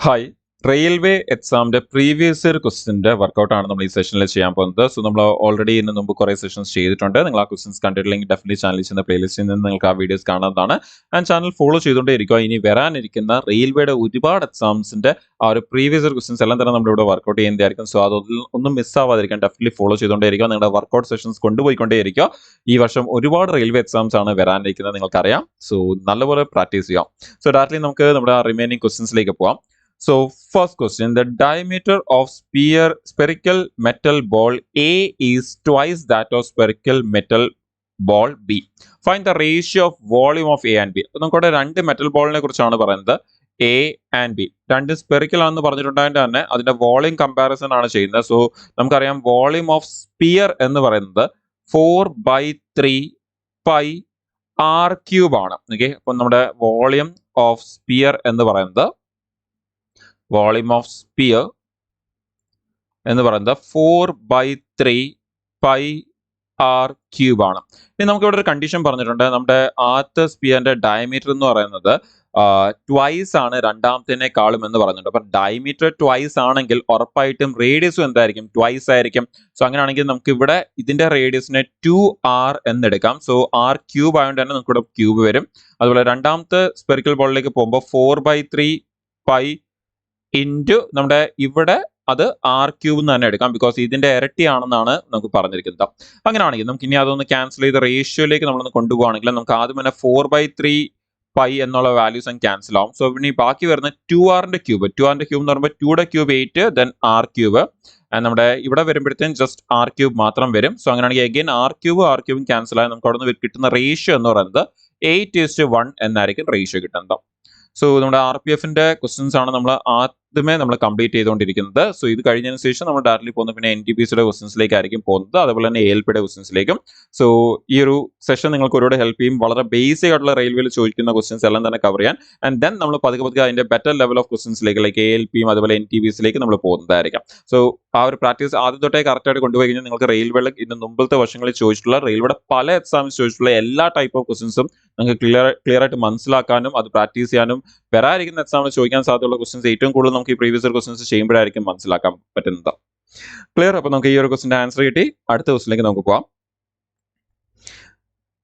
Hi railway എക്സാമിന്റെ previous year ക്വസ്റ്റിന്റെ വർക്കൗട്ടാണ് നമ്മൾ ഈ സെഷനിൽ ചെയ്യാൻ പോകുന്നത്. സോ നമ്മൾ ഓൾറെഡി ഇതിന് മുമ്പ് കുറേ സെഷൻസ് ചെയ്തിട്ടുണ്ട്. നിങ്ങൾ ആ ക്വസ്റ്റൻസ് കണ്ടിട്ടില്ലെങ്കിൽ ഡെഫിനറ്റ്ലി ചാനലിൽ ചെയ്യുന്ന പ്ലേലിസ്റ്റിൽ നിന്ന് നിങ്ങൾക്ക് ആ വീഡിയോസ് കാണാവുന്നതാണ്. ആൻഡ് ചാനൽ ഫോളോ ചെയ്തുകൊണ്ടേ ഇരിക്കുക. ഇനി വരാനിരിക്കുന്ന റെയിൽവേയുടെ ഒരുപാട് എക്സാംസിന്റെ ആ ഒരു പ്രീവിയസ് ഇയർ ക്വസ്റ്റൻസ് എല്ലാം തന്നെ നമ്മളിവിടെ വർക്കൗട്ട് ചെയ്യുന്നതായിരിക്കും. സോ അതൊന്നും മിസ്സാവാതിരിക്കാൻ ഡെഫിനറ്റ്ലി ഫോളോ ചെയ്തുകൊണ്ടേ ഇരിക്കുക. നിങ്ങളുടെ വർക്കൗട്ട് സെഷൻസ് കൊണ്ടുപോയിക്കൊണ്ടേ ഇരിക്കുക. ഈ വർഷം ഒരുപാട് റെയിൽവേ എക്സാംസ് ആണ് വരാനിരിക്കുന്നത്, നിങ്ങൾക്കറിയാം. സോ നല്ലപോലെ പ്രാക്ടീസ് ചെയ്യാം. സോ ഡയറക്റ്റ്ലി നമുക്ക് നമ്മുടെ റിമൈനിങ് ക്വസ്റ്റൻസിലേക്ക് പോവാം. So first question, the diameter of spherical metal ball A is twice that of spherical metal ball B. Find the ratio of volume of A and B. നമുക്കവിടെ രണ്ട് metal ബോളിനെ കുറിച്ചാണ് പറയുന്നത്, A and B. രണ്ട് spherical ആണെന്ന് പറഞ്ഞിട്ടുണ്ടായിട്ട് തന്നെ അതിന്റെ volume comparison ആണ് ചെയ്യുന്നത്. സോ നമുക്കറിയാം വോളിയം ഓഫ് സ്പിയർ എന്ന് പറയുന്നത് 4/3 പൈ ആർ ക്യൂബ് ആണ്. ഓക്കെ, അപ്പം നമ്മുടെ വോളിയം ഓഫ് സ്പിയർ എന്ന് പറയുന്നത് വോളിയം ഓഫ് സ്പിയർ എന്ന് പറയുന്നത് 4/3 പൈ ആർ ക്യൂബ് ആണ്. ഇനി നമുക്ക് ഇവിടെ ഒരു കണ്ടീഷൻ പറഞ്ഞിട്ടുണ്ട്. നമ്മുടെ ആദ്യത്തെ സ്പിയറിന്റെ ഡയമീറ്റർ എന്ന് പറയുന്നത് ട്വൈസ് ആണ് രണ്ടാമത്തേനേക്കാളും എന്ന് പറഞ്ഞിട്ടുണ്ട്. അപ്പൊ ഡയമീറ്റർ ട്വൈസ് ആണെങ്കിൽ ഉറപ്പായിട്ടും റേഡിയസും എന്തായിരിക്കും, ട്വൈസ് ആയിരിക്കും. സോ അങ്ങനെയാണെങ്കിൽ നമുക്ക് ഇവിടെ ഇതിന്റെ റേഡിയസിനെ 2r എന്നെടുക്കാം. സോ ആർ ക്യൂബ് ആയതുകൊണ്ട് തന്നെ നമുക്ക് ഇവിടെ ക്യൂബ് വരും. അതുപോലെ രണ്ടാമത്തെ സ്പെറിക്കൽ ബോളിലേക്ക് പോകുമ്പോൾ 4/3 പൈ ഇൻറ്റു നമ്മുടെ ഇവിടെ അത് ആർ ക്യൂബ് തന്നെ എടുക്കാം, ബിക്കോസ് ഇതിന്റെ ഇരട്ടിയാണെന്നാണ് നമുക്ക് പറഞ്ഞിരിക്കുന്നത്. അങ്ങനെയാണെങ്കിൽ നമുക്ക് ഇനി അതൊന്ന് ക്യാൻസൽ ചെയ്ത് റേഷ്യോയിലേക്ക് നമ്മളൊന്ന് കൊണ്ടുപോകുകയാണെങ്കിൽ നമുക്ക് ആദ്യം തന്നെ 4/3 പൈ എന്നുള്ള വാല്യൂസ് അങ്ങ് ക്യാൻസൽ ആവും. സോ ഇനി ബാക്കി വരുന്ന 2r ക്യൂബ് എന്ന് പറയുമ്പോൾ 2 ക്യൂബ് 8 ദെൻ ആർ ക്യൂബ്. നമ്മുടെ ഇവിടെ വരുമ്പോഴത്തേക്കും ജസ്റ്റ് ആർ ക്യൂബ് മാത്രം വരും. സോ അങ്ങനെയാണെങ്കിൽ അഗൈൻ ആർ ക്യൂബും ക്യാൻസൽ ആയി നമുക്ക് അവിടെ നിന്ന് കിട്ടുന്ന റേഷ്യോ എന്ന് പറയുന്നത് 8:1 എന്നായിരിക്കും റേഷ്യോ കിട്ടുന്നത്. സോ നമ്മുടെ ആർ പി എഫിന്റെ ക്വസ്റ്റൻസ് ആണ് നമ്മൾ ആദ്യമേ നമ്മൾ കംപ്ലീറ്റ് ചെയ്തുകൊണ്ടിരിക്കുന്നത്. സോ ഇത് കഴിഞ്ഞതിന് ശേഷം നമ്മൾ ഡയറക്റ്റ്ലി പോകുന്നത് പിന്നെ എൻ ടി പി സിയുടെ ക്വസ്റ്റൻസിലേക്കായിരിക്കും പോകുന്നത്, അതുപോലെ തന്നെ എൽ പിയുടെ ക്വസ്റ്റൻസിലേക്കും. സോ ഈ ഒരു സെഷൻ നിങ്ങൾക്ക് ഒരുപാട് ഹെൽപ്പ് ചെയ്യും. വളരെ ബേസിക് ആയിട്ടുള്ള റെയിൽവേയിൽ ചോദിക്കുന്ന ക്വസ്റ്റൻസ് എല്ലാം തന്നെ കവർ ചെയ്യാൻ. ആൻഡ് ദെൻ നമ്മൾ പതുക്കെ അതിന്റെ ബെറ്റർ ലെവൽ ഓഫ് ക്വസ്റ്റൻസിലേക്ക് ലൈക്ക് എൽ പിയും അതുപോലെ എൻ ടി പി സിയിലേക്ക് നമ്മൾ പോകുന്നതായിരിക്കാം. സോ ആ ഒരു പ്രാക്ടീസ് ആദ്യം തൊട്ടേ കറക്റ്റായിട്ട് കൊണ്ടുപോയി കഴിഞ്ഞാൽ നിങ്ങൾക്ക് റെയിൽവേയിൽ ഇന്ന് മുമ്പത്തെ വർഷങ്ങളിൽ ചോദിച്ചിട്ടുള്ള റെയിൽവേയുടെ പല എക്സാംസ് ചോദിച്ചിട്ടുള്ള എല്ലാ ടൈപ്പ് ഓഫ് ക്വസ്റ്റൻസും നിങ്ങൾക്ക് ക്ലിയർ ആയിട്ട് മനസ്സിലാക്കാനും അത് പ്രാക്ടീസ് ചെയ്യാനും വരാതിരിക്കുന്ന എക്സാമിൽ ചോദിക്കാൻ സാധ്യതയുള്ള ക്വസ്റ്റൻസ് ഏറ്റവും കൂടുതൽ നമുക്ക് ഈ പ്രീവിയസ് ഇയർ ക്വസ്റ്റൻസ് ചെയ്യുമ്പോഴായിരിക്കും മനസ്സിലാക്കാൻ പറ്റുന്നത്. ക്ലിയർ? അപ്പൊ നമുക്ക് ഈ ഒരു ക്വസ്റ്റിന്റെ ആൻസർ കിട്ടി. അടുത്ത ക്വസ്റ്റിലേക്ക് നമുക്ക് പോവാം.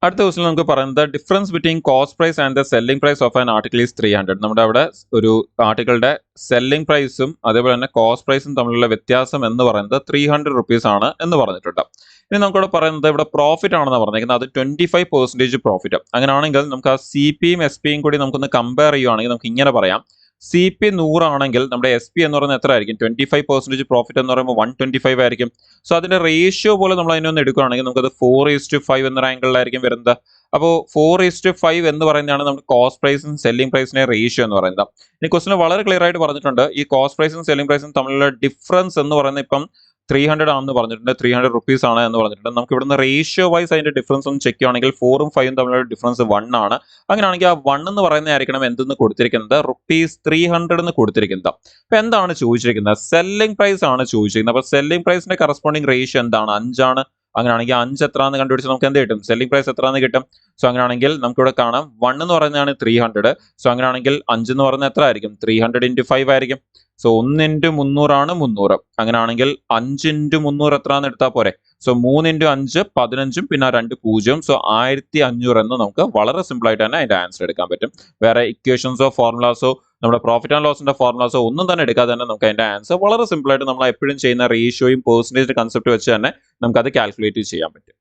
അടുത്ത ക്വസ്റ്റിൽ നമുക്ക് പറയുന്നത് difference between cost price and the selling price of an article is 300. നമ്മുടെ അവിടെ ഒരു ആർട്ടിക്കിളുടെ സെല്ലിംഗ് പ്രൈസും അതേപോലെ തന്നെ കോസ്റ്റ് പ്രൈസും തമ്മിലുള്ള വ്യത്യാസം എന്ന് പറയുന്നത് 300 റുപ്പീസ് ആണ് എന്ന് പറഞ്ഞിട്ടുണ്ട്. ഇനി നമുക്കിവിടെ പറയുന്നത് ഇവിടെ പ്രോഫിറ്റ് ആണെന്ന് പറഞ്ഞിരിക്കുന്നത്, അത് 25% പ്രോഫിറ്റ്. അങ്ങനെയാണെങ്കിൽ നമുക്ക് ആ സി പിയും എസ് പിയും കൂടി നമുക്കൊന്ന് കമ്പയർ ചെയ്യുവാണെങ്കിൽ നമുക്ക് ഇങ്ങനെ പറയാം, സി പി 100 ആണെങ്കിൽ നമ്മുടെ എസ് പി എന്ന് പറയുന്നത് എത്ര ആയിരിക്കും, 25% പ്രോഫിറ്റ് എന്ന് പറയുമ്പോൾ 125 ആയിരിക്കും. സോ അതിന്റെ റേഷ്യോ പോലെ നമ്മൾ അതിനൊന്ന് എടുക്കുകയാണെങ്കിൽ നമുക്കത് 4:5 എന്നൊരു ആംഗിളിലായിരിക്കും വരുന്നത്. അപ്പോൾ 4:5 എന്ന് പറയുന്നതാണ് നമ്മുടെ കോസ്റ്റ് പ്രൈസും സെല്ലിംഗ് പ്രൈസിന്റെ റേഷ്യോ എന്ന് പറയുന്നത്. ഇനി ക്വസ്റ്റിന് വളരെ ക്ലിയർ ആയിട്ട് പറഞ്ഞിട്ടുണ്ട്, ഈ കോസ്റ്റ് പ്രൈസും സെല്ലിംഗ് പ്രൈസും തമ്മിലുള്ള ഡിഫറൻസ് എന്ന് പറയുന്നത് ഇപ്പം 300 ആണെന്ന് പറഞ്ഞിട്ടുണ്ട്, 300 റുപ്പീസ് ആണ് എന്ന് പറഞ്ഞിട്ടുണ്ട്. നമുക്ക് ഇവിടുന്ന് റേഷ്യോ വൈസ് അതിന്റെ ഡിഫറൻസ് ഒന്ന് ചെക്ക് ചെയ്യുകയാണെങ്കിൽ 4ഉം 5ഉം തമ്മിലുള്ള ഡിഫറൻസ് 1 ആണ്. അങ്ങനെയാണെങ്കിൽ ആ 1 എന്ന് പറയുന്നതായിരിക്കണം എന്തെന്ന് കൊടുത്തിരിക്കുന്നത്, ₹300 എന്ന് കൊടുത്തിരിക്കുന്നത്. അപ്പൊ എന്താണ് ചോദിച്ചിരിക്കുന്നത്, സെല്ലിംഗ് പ്രൈസ് ആണ് ചോദിച്ചിരിക്കുന്നത്. അപ്പൊ സെല്ലിംഗ് പ്രൈസിന്റെ കറസ്പോണ്ടിങ് റേഷ്യോ എന്താണ്, 5 ആണ്. അങ്ങനെയാണെങ്കിൽ 5 എത്ര എന്ന് കണ്ടുപിടിച്ച് നമുക്ക് എന്ത് കിട്ടും, സെല്ലിംഗ് പ്രൈസ് എത്ര എന്ന് കിട്ടും. സോ അങ്ങനെയാണെങ്കിൽ നമുക്ക് ഇവിടെ കാണാം 1 എന്ന് പറയുന്നതാണ് 300. സോ അങ്ങനെയാണെങ്കിൽ 5 എന്ന് പറയുന്നത് എത്ര ആയിരിക്കും, 300 × 5 ആയിരിക്കും. സോ 1 × 300 ആണ് 300. അങ്ങനെയാണെങ്കിൽ 5 × 300 എത്ര എന്ന് എടുത്താൽ പോരെ. സോ 3 × 5 15ഉം പിന്നെ 2 0. സോ 1500 എന്ന് നമുക്ക് വളരെ സിമ്പിൾ ആയിട്ട് തന്നെ അതിന്റെ ആൻസർ എടുക്കാൻ പറ്റും. വേറെ ഇക്വേഷൻസോ ഫോർമുലാസോ നമ്മുടെ പ്രോഫിറ്റ് ആൻഡ് ലോസിന്റെ ഫോർമുലാസോ ഒന്നും തന്നെ എടുക്കാതെ തന്നെ നമുക്ക് അതിന്റെ ആൻസർ വളരെ സിമ്പിൾ ആയിട്ട് നമ്മൾ എപ്പോഴും ചെയ്യുന്ന റേഷ്യോയും പെർസെന്റേജ് കൺസെപ്റ്റ് വെച്ച് തന്നെ നമുക്ക് അത് കാൽക്കുലേറ്റ് ചെയ്യാൻ പറ്റും.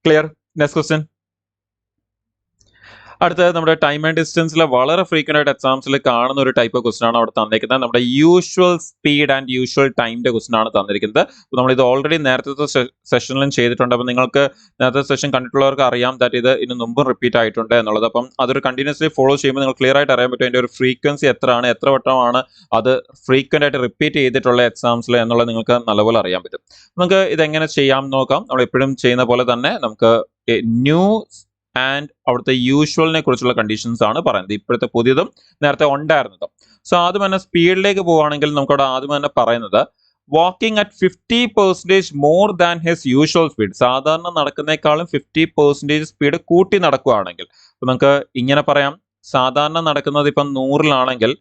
ക്ലിയർ? Next question. അടുത്തത് നമ്മുടെ ടൈം ആൻഡ് ഡിസ്റ്റൻസിലെ വളരെ ഫ്രീക്വന്റ് ആയിട്ട് എക്സാംസിൽ കാണുന്ന ഒരു ടൈപ്പ് ഓഫ് ക്വസ്റ്റൻ ആണ് അവിടെ തന്നിരിക്കുന്നത്. നമ്മുടെ യൂഷ്വൽ സ്പീഡ് ആൻഡ് യൂഷ്വൽ ടൈമിന്റെ ക്വസ്റ്റൻ ആണ് തന്നിരിക്കുന്നത്. അപ്പോൾ നമ്മൾ ഇത് ഓൾറെഡി നേരത്തെ സെഷനിലും ചെയ്തിട്ടുണ്ട്. അപ്പോൾ നിങ്ങൾക്ക് നേരത്തെ സെഷൻ കണ്ടിട്ടുള്ളവർക്ക് അറിയാം ദാറ്റ് ഇത് ഇതിന് മുമ്പും റിപ്പീറ്റ് ആയിട്ടുണ്ട് എന്നുള്ളത്. അപ്പം അതൊരു കണ്ടിന്യൂസ്ലി ഫോളോ ചെയ്യുമ്പോൾ നിങ്ങൾ ക്ലിയർ ആയിട്ട് അറിയാൻ പറ്റും അതിന്റെ ഒരു ഫ്രീക്വൻസി എത്രയാണ്, എത്ര വട്ടമാണ് അത് ഫ്രീക്വന്റ് ആയിട്ട് റിപ്പീറ്റ് ചെയ്തിട്ടുള്ള എക്സാംസിൽ എന്നുള്ളത് നിങ്ങൾക്ക് നല്ലപോലെ അറിയാൻ പറ്റും. നമുക്ക് ഇതെങ്ങനെ ചെയ്യാം നോക്കാം. നമ്മൾ എപ്പോഴും ചെയ്യുന്ന പോലെ തന്നെ നമുക്ക് ന്യൂ ആൻഡ് അവിടുത്തെ യൂഷ്വലിനെ കുറിച്ചുള്ള കണ്ടീഷൻസ് ആണ് പറയുന്നത്, ഇപ്പോഴത്തെ പുതിയതും നേരത്തെ ഉണ്ടായിരുന്നതും. സോ ആദ്യം തന്നെ സ്പീഡിലേക്ക് പോവുകയാണെങ്കിൽ നമുക്കവിടെ ആദ്യം തന്നെ പറയുന്നത് walking at 50% more than his usual speed. സാധാരണ നടക്കുന്നേക്കാളും 50% സ്പീഡ് കൂട്ടി നടക്കുകയാണെങ്കിൽ അപ്പൊ നമുക്ക് ഇങ്ങനെ പറയാം, സാധാരണ നടക്കുന്നത് ഇപ്പം 100-ലാണെങ്കിൽ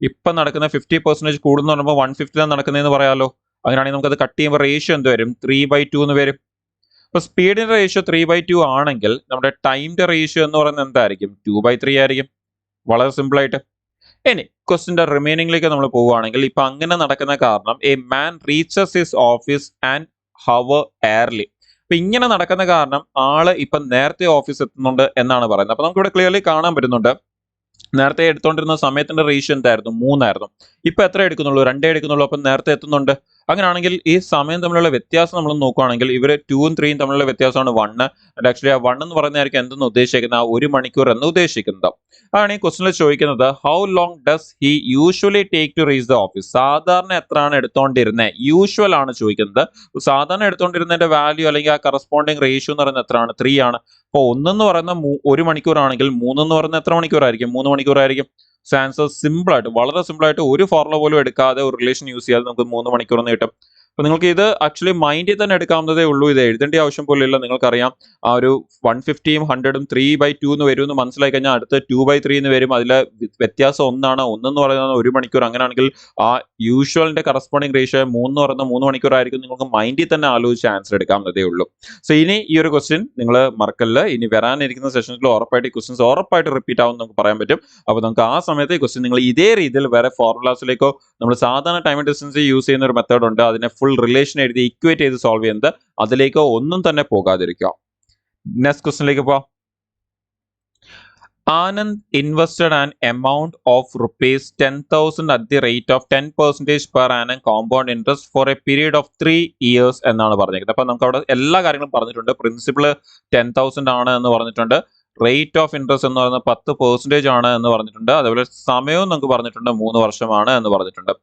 ഇപ്പം നടക്കുന്ന 50% കൂടുന്ന പറയുമ്പോൾ 150 നടക്കുന്നതെന്ന് പറയാമല്ലോ. അങ്ങനെയാണെങ്കിൽ നമുക്കത് കട്ട് ചെയ്യുമ്പോൾ റേഷ്യോ എന്ത് വരും? 3/2 എന്ന് വരും. അപ്പോൾ സ്പീഡിന്റെ റേഷ്യോ 3/2 ആണെങ്കിൽ നമ്മുടെ ടൈമിന്റെ റേഷ്യോ എന്ന് പറയുന്നത് എന്തായിരിക്കും? 2/3 ആയിരിക്കും. വളരെ സിമ്പിൾ ആയിട്ട്. ഇനി ക്വസ്റ്റിന്റെ റിമൈനിങ്ങിലേക്ക് നമ്മൾ പോവുകയാണെങ്കിൽ ഇപ്പൊ അങ്ങനെ നടക്കുന്ന കാരണം a man reaches his office and hour early. അപ്പൊ ഇങ്ങനെ നടക്കുന്ന കാരണം ആള് ഇപ്പൊ നേരത്തെ ഓഫീസ് എത്തുന്നുണ്ട് എന്നാണ് പറയുന്നത്. അപ്പൊ നമുക്ക് ഇവിടെ ക്ലിയർലി കാണാൻ പറ്റുന്നുണ്ട് നേരത്തെ എടുത്തോണ്ടിരുന്ന സമയത്തിന്റെ റേഷ്യോ എന്തായിരുന്നു? 3 ആയിരുന്നു. ഇപ്പൊ എത്ര എടുക്കുന്നുള്ളൂ? 2 എടുക്കുന്നുള്ളൂ. അപ്പം നേരത്തെ എത്തുന്നുണ്ട്. അങ്ങനെയാണെങ്കിൽ ഈ സമയം തമ്മിലുള്ള വ്യത്യാസം നമ്മൾ നോക്കുകയാണെങ്കിൽ ഇവര് 2ഉം 3ഉം തമ്മിലുള്ള വ്യത്യാസമാണ് 1. ആൻഡ് ആക്ച്വലി ആ 1 എന്ന് പറയുന്നതായിരിക്കും എന്തെന്ന് ഉദ്ദേശിക്കുന്നത്? ആ 1 മണിക്കൂർ എന്ന് ഉദ്ദേശിക്കുന്നത്. അതാണ് ഈ ക്വസ്റ്റിനിൽ ചോദിക്കുന്നത്. How long does he usually take to reach the office? സാധാരണ എത്രയാണ് എടുത്തോണ്ടിരുന്നത്? യൂഷ്വൽ ആണ് ചോദിക്കുന്നത്. സാധാരണ എടുത്തോണ്ടിരുന്നതിന്റെ വാല്യൂ അല്ലെങ്കിൽ ആ കറസ്പോണ്ടിങ് റേഷ്യോ എന്ന് പറയുന്നത് എത്രയാണ്? 3 ആണ്. അപ്പോൾ 1 എന്ന് പറയുന്ന 1 മണിക്കൂറാണെങ്കിൽ 3 എന്ന് പറയുന്നത് എത്ര മണിക്കൂറായിരിക്കും? 3 മണിക്കൂറായിരിക്കും. സോ ആൻസർ സിമ്പിൾ ആയിട്ട്, വളരെ സിമ്പിൾ ആയിട്ട്, ഒരു ഫോർമുല പോലും എടുക്കാതെ ഒരു റിലേഷൻ യൂസ് ചെയ്യാതെ നമുക്ക് 3 മണിക്കൂർ എന്ന് കിട്ടും. അപ്പോൾ നിങ്ങൾക്ക് ഇത് ആക്ച്വലി മൈൻഡിൽ തന്നെ എടുക്കാവുന്നതേ ഉള്ളൂ. ഇത് എഴുതേണ്ട ആവശ്യം പോലും ഇല്ല. നിങ്ങൾക്കറിയാം ആ ഒരു 150ഉം 100ഉം 3/2 എന്ന് വരും എന്ന് മനസ്സിലാക്കി കഴിഞ്ഞാൽ അടുത്ത് 2/3 എന്ന് വരും. അതിലെ വ്യത്യാസം 1 എന്ന് പറയുന്നത് 1 മണിക്കൂർ. അങ്ങനെയാണെങ്കിൽ ആ യൂഷ്വലിന്റെ കറസ്പോണ്ടിങ് റേഷ്യോ 3 എന്ന് പറയുന്നത് 3 മണിക്കൂർ ആയിരിക്കും. നിങ്ങൾക്ക് മൈൻഡിൽ തന്നെ ആലോചിച്ച് ആൻസർ എടുക്കാവുന്നതേ ഉള്ളൂ. സോ ഇനി ഈ ഒരു ക്വസ്റ്റ്യൻ നിങ്ങൾ മറക്കല്ല. ഇനി വരാനിരിക്കുന്ന സെഷൻസിൽ ഉറപ്പായിട്ട് ഈ ക്വസ്റ്റ്യൻസ് ഉറപ്പായിട്ട് റിപ്പീറ്റ് ആവും നമുക്ക് പറയാൻ പറ്റും. അപ്പോൾ നമുക്ക് ആ സമയത്ത് ഈ ക്വസ്റ്റ്യൻ നിങ്ങൾ ഇതേ രീതിയിൽ വേറെ ഫോർമുലാസിലേക്കോ നമ്മൾ സാധാരണ ടൈം ആൻഡ് ഡിസ്റ്റൻസ് യൂസ് ചെയ്യുന്ന ഒരു മെത്തേഡ് ഉണ്ട്. അതിനെ ഫുൾ റിലേഷൻ എഴുതി ഇക്വേറ്റ് ചെയ്ത് സോൾവ് ചെയ്യുന്നത്. അതിലേക്കോ ഒന്നും തന്നെ പോകാതിരിക്കുക. നെക്സ്റ്റ് ക്വസ്റ്റ്യനിലേക്ക് പോവാം. Anand invested an amount of rupees 10,000 at the rate of 10% per annum compound interest for a period of 3 years എന്നാണ് പറഞ്ഞിരിക്കുന്നത്. അപ്പൊ നമുക്ക് അവിടെ എല്ലാ കാര്യങ്ങളും പറഞ്ഞിട്ടുണ്ട്. പ്രിൻസിപ്പിൾ 10,000 ആണ് എന്ന് പറഞ്ഞിട്ടുണ്ട്. റേറ്റ് ഓഫ് ഇൻട്രസ്റ്റ് എന്ന് പറയുന്നത് 10% ആണ് എന്ന് പറഞ്ഞിട്ടുണ്ട്. അതുപോലെ സമയവും നമുക്ക് പറഞ്ഞിട്ടുണ്ട് 3 വർഷമാണ് എന്ന് പറഞ്ഞിട്ടുണ്ട്.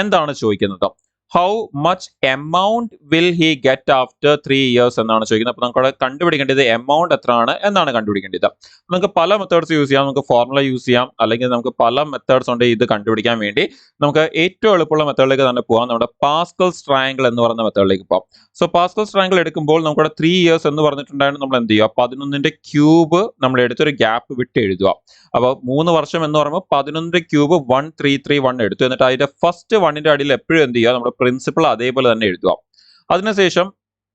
എന്താണ് ചോദിക്കുന്നത്? How much amount will he get after 3 years എന്നാണ് ചോദിക്കുന്നത്. അപ്പോൾ നമുക്ക് അവിടെ കണ്ടുപിടിക്കേണ്ടത് എമൗണ്ട് എത്രയാണ് എന്നാണ് കണ്ടുപിടിക്കേണ്ടത്. നമുക്ക് പല മെത്തേഡ്സ് യൂസ് ചെയ്യാം. നമുക്ക് ഫോർമുല യൂസ് ചെയ്യാം, അല്ലെങ്കിൽ നമുക്ക് പല മെത്തേഡ്സ് ഉണ്ട് ഇത് കണ്ടുപിടിക്കാൻ വേണ്ടി. നമുക്ക് ഏറ്റവും എളുപ്പമുള്ള മെത്തേഡിലേക്ക് തന്നെ പോകാം. നമ്മുടെ പാസ്കൽസ് ട്രയാങ്കിൾ എന്ന് പറയുന്ന മെത്തേഡിലേക്ക് പോകാം. സോ പാസ്കൽസ് ട്രയാങ്കിൾ എടുക്കുമ്പോൾ നമുക്കവിടെ 3 ഇയേഴ്സ് എന്ന് പറഞ്ഞിട്ടുണ്ടായിരുന്നു. നമ്മൾ എന്ത് ചെയ്യുക? 11ന്റെ ക്യൂബ് നമ്മൾ എടുത്തൊരു ഗ്യാപ്പ് വിട്ട് എഴുതുക. അപ്പോൾ 3 വർഷം എന്ന് പറയുമ്പോൾ 11ന്റെ ക്യൂബ് 1331 എടുത്തു. എന്നിട്ട് അതിന്റെ ഫസ്റ്റ് 1ന്റെ അടിയിൽ എപ്പോഴും എന്ത് ചെയ്യുക? നമ്മുടെ പ്രിൻസിപ്പിൾ അതേപോലെ തന്നെ എഴുതുക. അതിനുശേഷം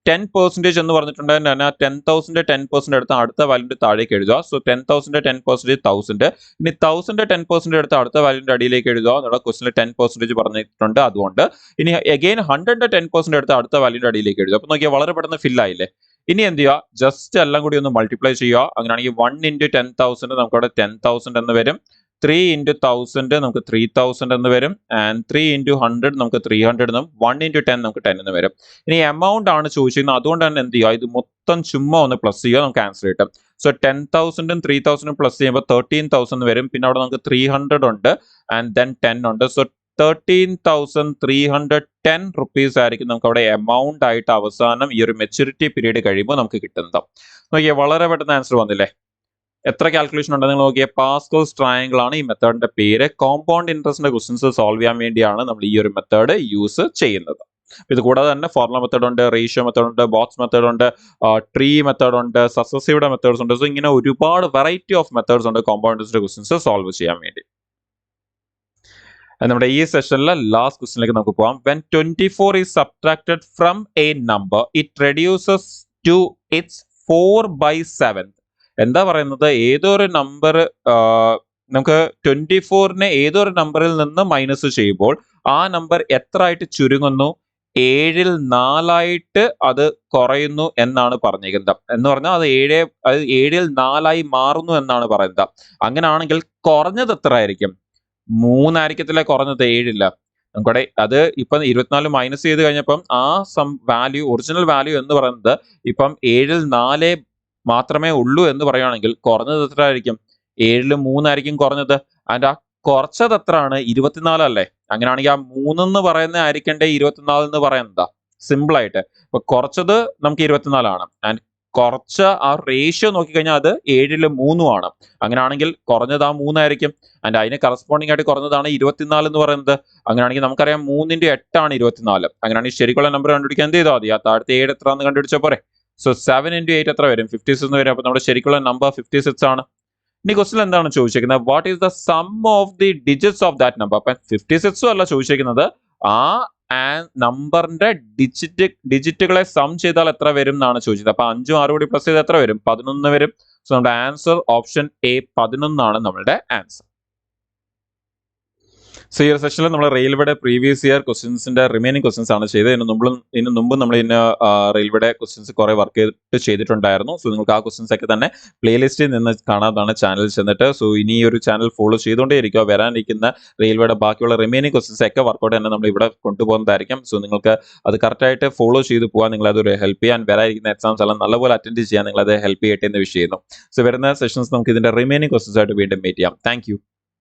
10% എന്ന് പറഞ്ഞിട്ടുണ്ടെങ്കിൽ തന്നെ 10,000 10% എടുത്ത് അടുത്ത വാല്യൂന്റെ താഴേക്ക് എഴുതുക. സോ 10,000 10% 1000. ഇനി 1000 10% എടുത്ത് അടുത്ത വാല്യൂന്റെ അടിയിലേക്ക് എഴുതുക. നമ്മുടെ ക്വസ്റ്റിനിൽ 10% പറഞ്ഞിട്ടുണ്ട്. അതുകൊണ്ട് ഇനി അഗെയിൻ 100 10% എടുത്ത് അടുത്ത വാല്യൂന്റെ അടിയിലേക്ക് എഴുതുക. അപ്പൊ നോക്കിയാൽ വളരെ പെട്ടെന്ന് ഫില്ലായില്ലേ? ഇനി എന്ത് ചെയ്യുക? ജസ്റ്റ് എല്ലാം കൂടി ഒന്ന് മൾട്ടിപ്ലൈ ചെയ്യുക. അങ്ങനെയാണെങ്കിൽ 1 × 10,000 നമുക്ക് അവിടെ 10,000 എന്ന് വരും. 3 × 1000 നമുക്ക് 3,000 എന്ന് വരും. ആൻഡ് 3 × 100 നമുക്ക് 300 എന്നും 1 × 10 നമുക്ക് 10 എന്ന് വരും. ഇനി എമൗണ്ട് ആണ് ചോദിച്ചിരുന്നത്. അതുകൊണ്ട് തന്നെ എന്ത് ചെയ്യുക? ഇത് മൊത്തം ചുമ്മാ ഒന്ന് പ്ലസ് ചെയ്യുക. നമുക്ക് ആൻസർ കിട്ടും. സോ 10,000ഉം 3,000ഉം പ്ലസ് ചെയ്യുമ്പോൾ 13,000 വരും. പിന്നെ അവിടെ നമുക്ക് 300 ഉണ്ട് ആൻഡ് ദെൻ 10 ഉണ്ട്. സോ 13,310 റുപ്പീസ് ആയിരിക്കും നമുക്ക് അവിടെ എമൗണ്ട് ആയിട്ട് അവസാനം ഈ ഒരു മെച്യൂരിറ്റി പീരീഡ് കഴിയുമ്പോൾ നമുക്ക് കിട്ടുന്നത്. നോക്കിയേ, വളരെ പെട്ടെന്ന് ആൻസർ വന്നില്ലേ? എത്ര കാൽക്കുലേഷൻ ഉണ്ടെന്ന് നിങ്ങൾ നോക്കിയാൽ പാസ്കൽസ് ട്രയാങ്കിൾ ആണ് ഈ മെത്തേഡിന്റെ പേര്. കോമ്പൗണ്ട് ഇൻട്രസ്റ്റിന്റെ ക്വസ്റ്റ്യൻസ് സോൾവ് ചെയ്യാൻ വേണ്ടിയാണ് നമ്മൾ ഈ ഒരു മെത്തേഡ് യൂസ് ചെയ്യുന്നത്. ഇത് കൂടാതെ തന്നെ ഫോർമുല മെത്തേഡ് ഉണ്ട്, റേഷ്യോ മെത്തേഡ് ഉണ്ട്, ബോക്സ് മെത്തേഡ് ഉണ്ട്, ട്രീ മെത്തേഡ് ഉണ്ട്, സക്സസീവ്യുടെ മെത്തേഡ്സ് ഉണ്ട്. സോ ഇങ്ങനെ ഒരുപാട് വെറൈറ്റി ഓഫ് മെത്തേഡ്സ് ഉണ്ട് കോമ്പൗണ്ട് ഇൻട്രസ്റ്റിന്റെ ക്വസ്റ്റ്യൻസ് സോൾവ് ചെയ്യാൻ വേണ്ടി. നമ്മുടെ ഈ സെഷനിലെ ലാസ്റ്റ് ക്വസ്റ്റ്യനിലേക്ക് നമുക്ക് പോകാം. When 24 is subtracted from a number, it reduces to its 4/7. എന്താ പറയുന്നത്? ഏതൊരു നമ്പർ നമുക്ക് 24നെ ഏതൊരു നമ്പറിൽ നിന്ന് മൈനസ് ചെയ്യുമ്പോൾ ആ നമ്പർ എത്ര ആയിട്ട് ചുരുങ്ങുന്നു? 7ൽ 4 അത് കുറയുന്നു എന്നാണ് പറഞ്ഞിരിക്കുന്നത്. എന്ന് പറഞ്ഞാൽ അത് 7ൽ 4 മാറുന്നു എന്നാണ് പറയുന്നത്. അങ്ങനെയാണെങ്കിൽ കുറഞ്ഞത് എത്ര ആയിരിക്കും? 3 ആയിരിക്കത്തില്ല കുറഞ്ഞത്, 7 നമുക്കവിടെ അത് ഇപ്പം 24 മൈനസ് ചെയ്ത് കഴിഞ്ഞപ്പം ആ വാല്യൂ, ഒറിജിനൽ വാല്യൂ എന്ന് പറയുന്നത് ഇപ്പം 7ൽ 4 മാത്രമേ ഉള്ളൂ എന്ന് പറയുകയാണെങ്കിൽ കുറഞ്ഞത് എത്ര ആയിരിക്കും? 7ൽ 3 ആയിരിക്കും കുറഞ്ഞത്. ആൻഡ് ആ കുറച്ചത് എത്രയാണ്? 24 അല്ലേ? അങ്ങനെയാണെങ്കിൽ ആ 3 എന്ന് പറയുന്ന ആയിരിക്കണ്ടേ 24 എന്ന് പറയുന്നതാ സിമ്പിൾ ആയിട്ട്. അപ്പൊ കുറച്ചത് നമുക്ക് 24 ആണ്. ആൻഡ് കുറച്ച് ആ റേഷ്യോ നോക്കിക്കഴിഞ്ഞാൽ അത് 7ൽ 3 ആണ്. അങ്ങനെയാണെങ്കിൽ കുറഞ്ഞത് ആ 3 ആയിരിക്കും. ആൻഡ് അതിന് കറസ്പോണ്ടിങ് ആയിട്ട് കുറഞ്ഞതാണ് 24 എന്ന് പറയുന്നത്. അങ്ങനെയാണെങ്കിൽ നമുക്കറിയാം 3 × 8 ആണ് 24. അങ്ങനെയാണെങ്കിൽ ശരിക്കുള്ള നമ്പർ കണ്ടുപിടിക്കാൻ എന്ത് ചെയ്താൽ മതി? ആ താഴത്തെ 7 എത്ര എന്ന് കണ്ടുപിടിച്ചാൽ പോരെ. സോ 7 × 8 എത്ര വരും? 56 എന്ന് വരും. അപ്പൊ നമ്മുടെ ശരിക്കുള്ള നമ്പർ 56 ആണ്. ഇനി ക്വസ്റ്റ്യൻ എന്താണ് ചോദിച്ചിരിക്കുന്നത്, what is the sum of the digits of that number. അപ്പൊ 56 അല്ല ചോദിച്ചിരിക്കുന്നത്, ആ നമ്പറിന്റെ ഡിജിറ്റുകളെ സം ചെയ്താൽ എത്ര വരും എന്നാണ് ചോദിച്ചത്. അപ്പൊ 5ഉം 6 കൂടി പ്ലസ് ചെയ്ത് എത്ര വരും? 11 വരും. സോ നമ്മുടെ ആൻസർ ഓപ്ഷൻ എ 11 ആണ് നമ്മുടെ ആൻസർ. സോ ഈ ഒരു സെഷനിൽ നമ്മൾ റെയിൽവേയുടെ പ്രീവിയസ് ഇയർ ക്വസ്റ്റ്യൻസിന്റെ റിമൈനിങ് ക്വസ്റ്റ്യൻസ് ആണ് ചെയ്തത്. ഇതിന് മുമ്പ് നമ്മൾ റെയിൽവേയുടെ ക്വസ്റ്റ്യൻസ് കുറെ വർക്ക് ചെയ്തിട്ടുണ്ടായിരുന്നു. സോ നിങ്ങൾക്ക് ആ ക്വസ്റ്റ്യൻസ് ഒക്കെ തന്നെ പ്ലേലിസ്റ്റിൽ നിന്ന് കാണാതാണ് ചാനൽ ചെന്നിട്ട്. സോ ഇനി ഈ ഒരു ചാനൽ ഫോളോ ചെയ്തുകൊണ്ടേയിരിക്കുക. വരാനിരിക്കുന്ന റെയിൽവേയുടെ ബാക്കിയുള്ള റിമൈനിങ് ക്വസ്റ്റ്യൻസ് ഒക്കെ വർക്കൗട്ട് തന്നെ നമ്മൾ ഇവിടെ കൊണ്ടുപോകുന്നതായിരിക്കും. സോ നിങ്ങൾക്ക് അത് കറക്റ്റായിട്ട് ഫോളോ ചെയ്ത് പോകാൻ നിങ്ങൾ അതൊരു ഹെൽപ്പ് ചെയ്യാൻ, വരാനിരിക്കുന്ന എക്സാംസ് എല്ലാം നല്ലപോലെ അറ്റൻഡ് ചെയ്യാൻ നിങ്ങൾ അത് ഹെൽപ്പ് ചെയ്യട്ടെ എന്ന് വിഷ് ചെയ്യുന്നു. സോ വരുന്ന സെഷൻസ് നമുക്ക് ഇതിന്റെ റിമൈനിങ് ക്വസ്റ്റ്യൻസ് ആയിട്ട് വീണ്ടും മീറ്റ് ചെയ്യാം. Thank you.